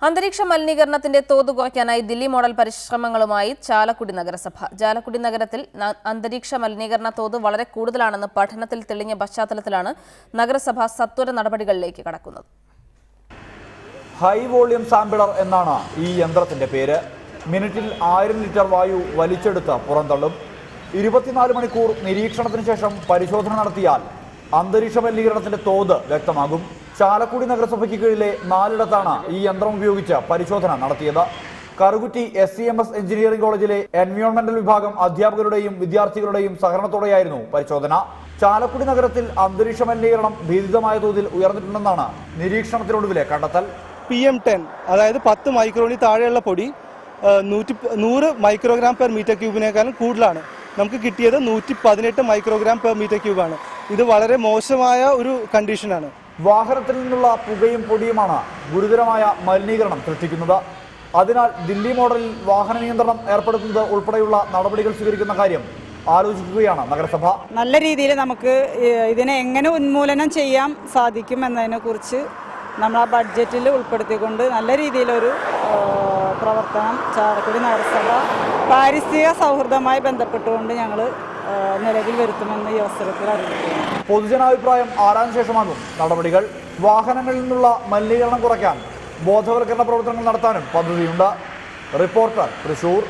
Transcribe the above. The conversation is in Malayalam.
അന്തരീക്ഷ മലിനീകരണത്തിന്റെ തോത് കുറയ്ക്കാനായി ദില്ലി മോഡൽ പരിശ്രമങ്ങളുമായി ചാലക്കുടി നഗരസഭ. ചാലക്കുടി നഗരത്തിൽ അന്തരീക്ഷ മലിനീകരണ തോത് വളരെ കൂടുതലാണെന്ന് പഠനത്തിൽ തെളിഞ്ഞ പശ്ചാത്തലത്തിലാണ് നഗരസഭ സത്വര നടപടികളിലേക്ക് കടക്കുന്നത്. ഹൈ വോളിയം സാമ്പിളർ എന്നാണ് ഈ യന്ത്രത്തിന്റെ പേര്. മിനിറ്റിൽ 1000 ലിറ്റർ വായു വലിച്ചെടുത്ത് പുറന്തള്ളും. 24 മണിക്കൂർ നിരീക്ഷണത്തിന് ശേഷം പരിശോധന നടത്തിയാൽ അന്തരീക്ഷ മലിനീകരണത്തിന്റെ തോത് വ്യക്തമാകും. ചാലക്കുടി നഗരസഭയ്ക്ക് കീഴിലെ 4ഇടത്താണ് ഈ യന്ത്രം ഉപയോഗിച്ച് പരിശോധന നടത്തിയത്. കറുകുറ്റി SCMS എഞ്ചിനീയറിംഗ് കോളേജിലെ എൻവയോൺമെന്റൽ വിഭാഗം അധ്യാപകരുടെയും വിദ്യാർത്ഥികളുടെയും സഹകരണത്തോടെയായിരുന്നു പരിശോധന. ചാലക്കുടി നഗരത്തിൽ അന്തരീക്ഷ മലിനീകരണം ഭീതിതമായ തോതിൽ ഉയർന്നിട്ടുണ്ടെന്നാണ് നിരീക്ഷണത്തിനൊടുവിലെ കണ്ടെത്തൽ. PM10 അതായത് 10 മൈക്രോണിൽ താഴെയുള്ള പൊടി 100 മൈക്രോഗ്രാം പെർ മീറ്റർ ക്യൂബിനേക്കാളും കൂടുതലാണ്. നമുക്ക് കിട്ടിയത് 118 മൈക്രോഗ്രാം പെർ മീറ്റർ ക്യൂബാണ്. ഇത് വളരെ മോശമായ ഒരു കണ്ടീഷനാണ്. വാഹനത്തിൽ നിന്നുള്ള പുകയും പൊടിയുമാണ് ഗുരുതരമായ മലിനീകരണം സൃഷ്ടിക്കുന്നത്. അതിനാൽ ദില്ലി മോഡലിൽ വാഹന നിയന്ത്രണം ഏർപ്പെടുത്തുന്നത് ഉൾപ്പെടെയുള്ള നടപടികൾ സ്വീകരിക്കുന്ന കാര്യം ആലോചിക്കുകയാണ് നഗരസഭ. നല്ല രീതിയിൽ നമുക്ക് ഇതിനെ എങ്ങനെ ഉന്മൂലനം ചെയ്യാൻ സാധിക്കും എന്നതിനെ കുറിച്ച് നമ്മൾ ആ ബഡ്ജറ്റിൽ ഉൾപ്പെടുത്തിക്കൊണ്ട് നല്ല രീതിയിലൊരു പ്രവർത്തനം ചാലക്കുടി നഗരസഭ പാരിസ്ഥിതിക സൗഹൃദമായി ബന്ധപ്പെട്ടുകൊണ്ട് ഞങ്ങൾ നിലവിൽ വരുത്തുമെന്ന് ഈ അവസരത്തിൽ അറിയിക്കുന്നു. പൊതുജനാഭിപ്രായം ആരാഞ്ഞ ശേഷമാകും നടപടികൾ. വാഹനങ്ങളിൽ നിന്നുള്ള മലിനീകരണം കുറയ്ക്കാൻ ബോധവൽക്കരണ പ്രവർത്തനങ്ങൾ നടത്താനും പദ്ധതിയുണ്ട്. റിപ്പോർട്ടർ, തൃശൂർ.